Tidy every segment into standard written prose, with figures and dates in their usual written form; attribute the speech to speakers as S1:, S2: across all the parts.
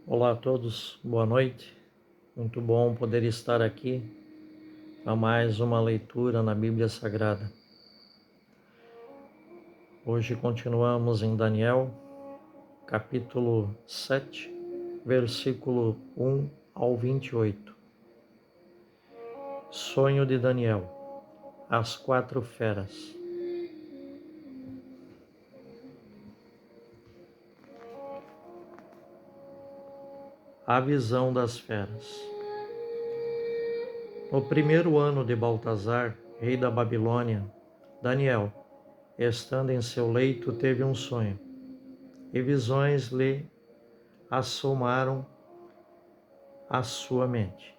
S1: Olá a todos, boa noite. Muito bom poder estar aqui para mais uma leitura na Bíblia Sagrada. Hoje continuamos em Daniel, capítulo 7, versículo 1 ao 28. Sonho de Daniel, as 4 feras. A visão das feras. No primeiro ano de Baltazar, rei da Babilônia, Daniel, estando em seu leito, teve um sonho, e visões lhe assomaram à sua mente.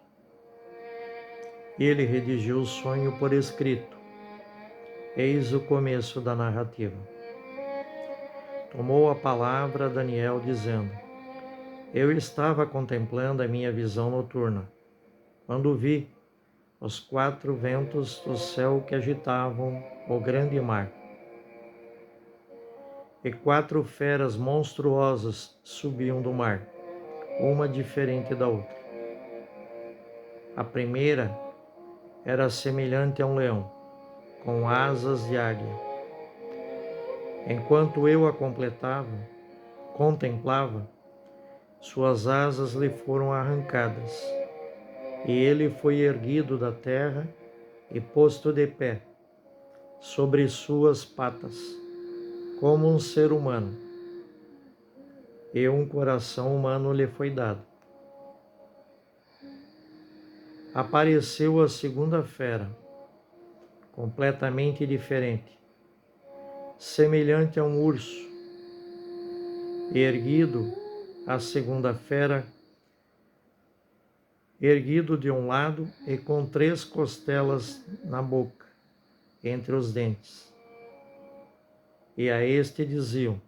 S1: Ele redigiu o sonho por escrito. Eis o começo da narrativa. Tomou a palavra Daniel, dizendo: Eu estava contemplando a minha visão noturna, quando vi os 4 ventos do céu que agitavam o grande mar. E 4 feras monstruosas subiam do mar, uma diferente da outra. A primeira era semelhante a um leão, com asas de águia. Enquanto eu a contemplava, suas asas lhe foram arrancadas, e ele foi erguido da terra e posto de pé sobre suas patas, como um ser humano, e um coração humano lhe foi dado. Apareceu a segunda fera, completamente diferente, semelhante a um urso, erguido de um lado e com 3 costelas na boca, entre os dentes. E a este diziam: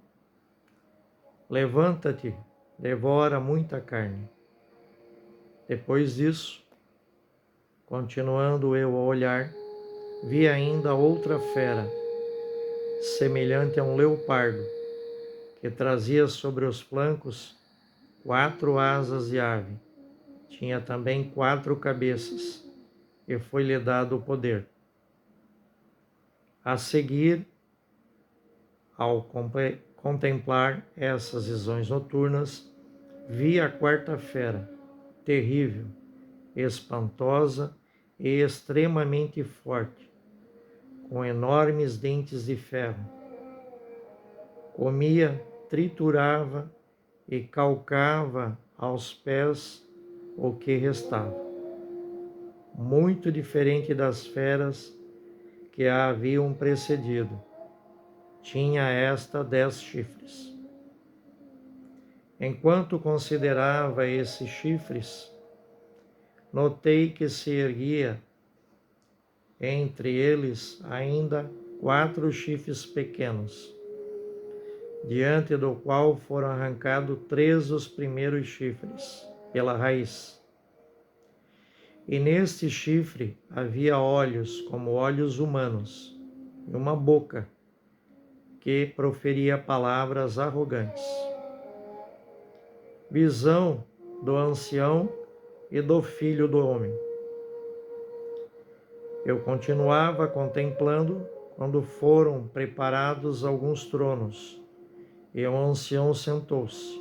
S1: Levanta-te, devora muita carne. Depois disso, continuando eu a olhar, vi ainda outra fera, semelhante a um leopardo, que trazia sobre os flancos 4 asas de ave. Tinha também 4 cabeças, e foi-lhe dado o poder. A seguir, ao contemplar essas visões noturnas, vi a 4ª fera, terrível, espantosa e extremamente forte, com enormes dentes de ferro. Comia, triturava e calcava aos pés o que restava. Muito diferente das feras que a haviam precedido. Tinha esta 10 chifres. Enquanto considerava esses chifres, notei que se erguia entre eles ainda 4 chifres pequenos, diante do qual foram arrancados 3 dos primeiros chifres, pela raiz. E neste chifre havia olhos como olhos humanos, e uma boca que proferia palavras arrogantes. Visão do ancião e do filho do homem. Eu continuava contemplando quando foram preparados alguns tronos, e o ancião sentou-se.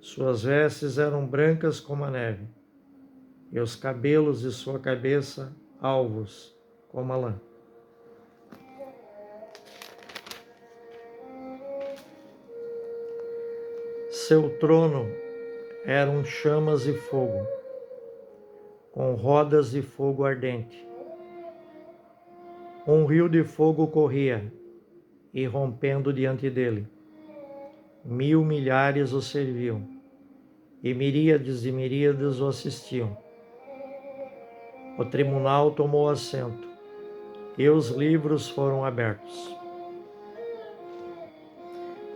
S1: Suas vestes eram brancas como a neve, e os cabelos de sua cabeça alvos como a lã. Seu trono eram chamas de fogo, com rodas de fogo ardente. Um rio de fogo corria, irrompendo diante dele. 1000 milhares o serviam, e miríades e miríades o assistiam. O tribunal tomou assento, e os livros foram abertos.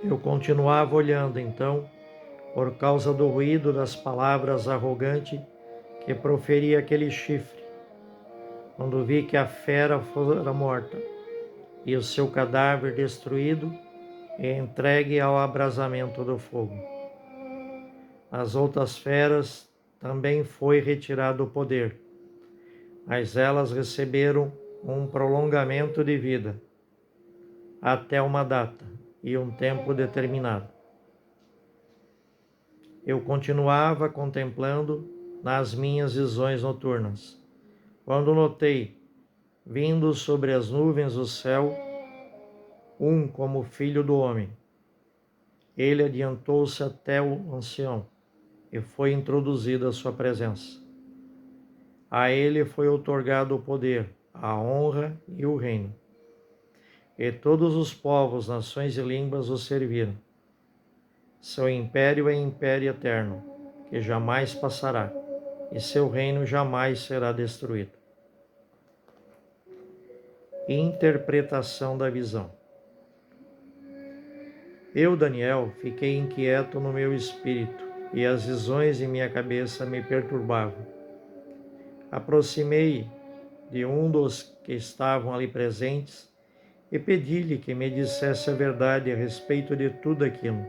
S1: Eu continuava olhando, então, por causa do ruído das palavras arrogantes que proferia aquele chifre, quando vi que a fera fora morta, e o seu cadáver destruído e entregue ao abrasamento do fogo. Às outras feras também foi retirado o poder, mas elas receberam um prolongamento de vida até uma data e um tempo determinado. Eu continuava contemplando nas minhas visões noturnas, quando notei, vindo sobre as nuvens do céu, um como filho do homem. Ele adiantou-se até o ancião e foi introduzido à sua presença. A ele foi outorgado o poder, a honra e o reino. E todos os povos, nações e línguas o serviram. Seu império é império eterno, que jamais passará, e seu reino jamais será destruído. Interpretação da visão. Eu, Daniel, fiquei inquieto no meu espírito, e as visões em minha cabeça me perturbavam. Aproximei de um dos que estavam ali presentes e pedi-lhe que me dissesse a verdade a respeito de tudo aquilo.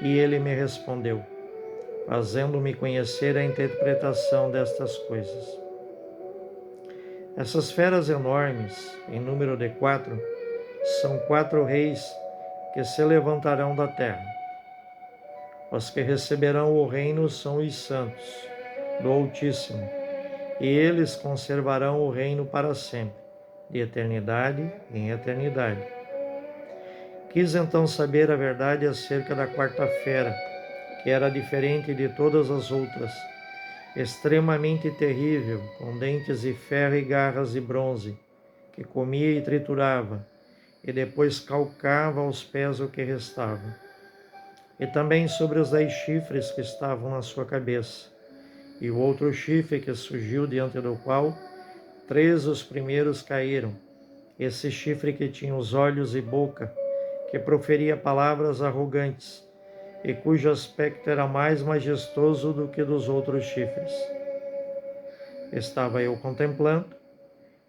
S1: E ele me respondeu, fazendo-me conhecer a interpretação destas coisas. Essas feras enormes, em número de 4, são 4 reis que se levantarão da terra. Os que receberão o reino são os santos do Altíssimo, e eles conservarão o reino para sempre, de eternidade em eternidade. Quis então saber a verdade acerca da 4ª fera, que era diferente de todas as outras, extremamente terrível, com dentes de ferro e garras de bronze, que comia e triturava, e depois calcava aos pés o que restava. E também sobre os 10 chifres que estavam na sua cabeça, e o outro chifre que surgiu diante do qual 3 os primeiros caíram, esse chifre que tinha os olhos e boca, que proferia palavras arrogantes, e cujo aspecto era mais majestoso do que dos outros chifres. Estava eu contemplando,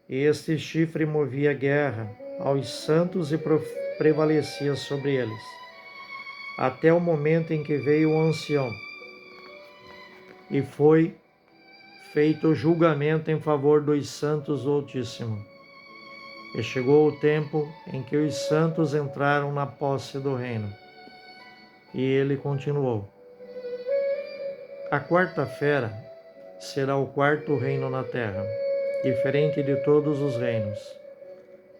S1: e este chifre movia guerra aos santos e prevalecia sobre eles, até o momento em que veio o ancião, e foi feito o julgamento em favor dos santos do Altíssimo. E chegou o tempo em que os santos entraram na posse do reino. E ele continuou. A 4ª fera será o 4º reino na terra, diferente de todos os reinos.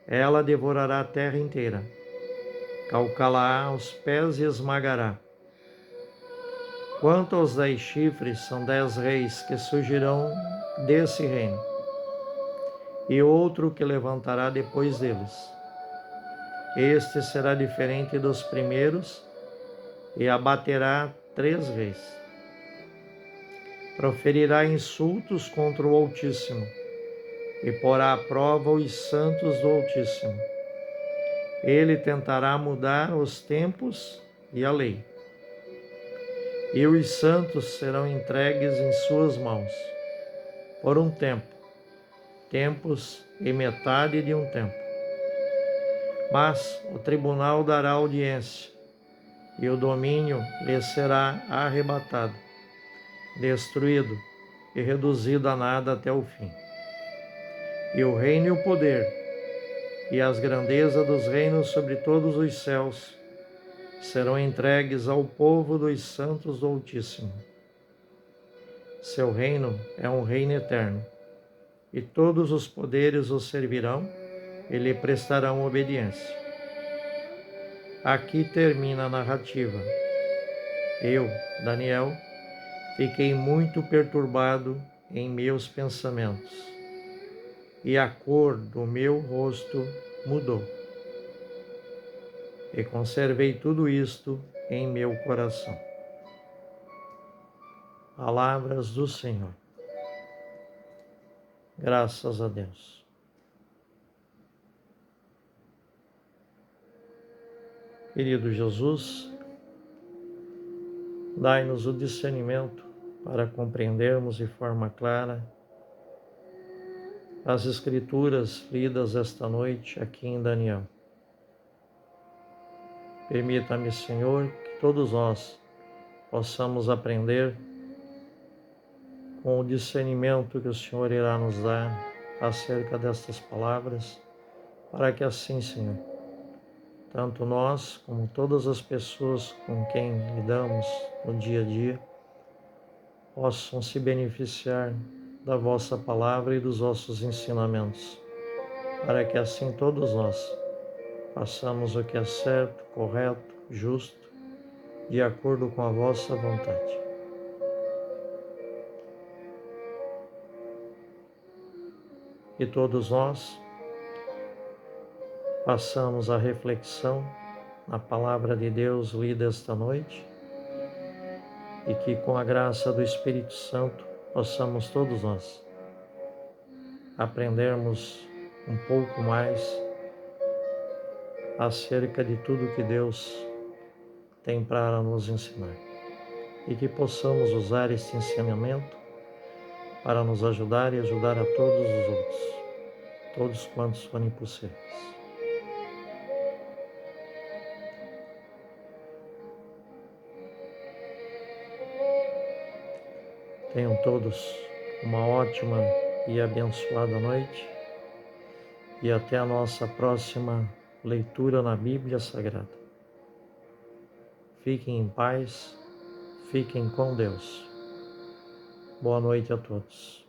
S1: Ela devorará a terra inteira, calcá-la aos pés e esmagará. Quanto aos 10 chifres, são 10 reis que surgirão desse reino, e outro que levantará depois deles. Este será diferente dos primeiros e abaterá 3 reis. Proferirá insultos contra o Altíssimo e porá à prova os santos do Altíssimo. Ele tentará mudar os tempos e a lei. E os santos serão entregues em suas mãos, por um tempo, tempos e metade de um tempo. Mas o tribunal dará audiência, e o domínio lhe será arrebatado, destruído e reduzido a nada até o fim. E o reino e o poder, e as grandezas dos reinos sobre todos os céus, serão entregues ao povo dos santos do Altíssimo. Seu reino é um reino eterno, e todos os poderes o servirão e lhe prestarão obediência. Aqui termina a narrativa. Eu, Daniel, fiquei muito perturbado em meus pensamentos, e a cor do meu rosto mudou. E conservei tudo isto em meu coração. Palavras do Senhor. Graças a Deus. Querido Jesus, dai-nos o discernimento para compreendermos de forma clara as Escrituras lidas esta noite aqui em Daniel. Permita-me, Senhor, que todos nós possamos aprender com o discernimento que o Senhor irá nos dar acerca destas palavras, para que assim, Senhor, tanto nós como todas as pessoas com quem lidamos no dia a dia, possam se beneficiar da vossa palavra e dos vossos ensinamentos, para que assim todos nós façamos o que é certo, correto, justo, de acordo com a vossa vontade. E todos nós façamos a reflexão na palavra de Deus lida esta noite, e que com a graça do Espírito Santo possamos todos nós aprendermos um pouco mais acerca de tudo que Deus tem para nos ensinar, e que possamos usar este ensinamento para nos ajudar e ajudar a todos os outros, todos quantos forem possíveis. Tenham todos uma ótima e abençoada noite, e até a nossa próxima leitura na Bíblia Sagrada. Fiquem em paz, fiquem com Deus. Boa noite a todos.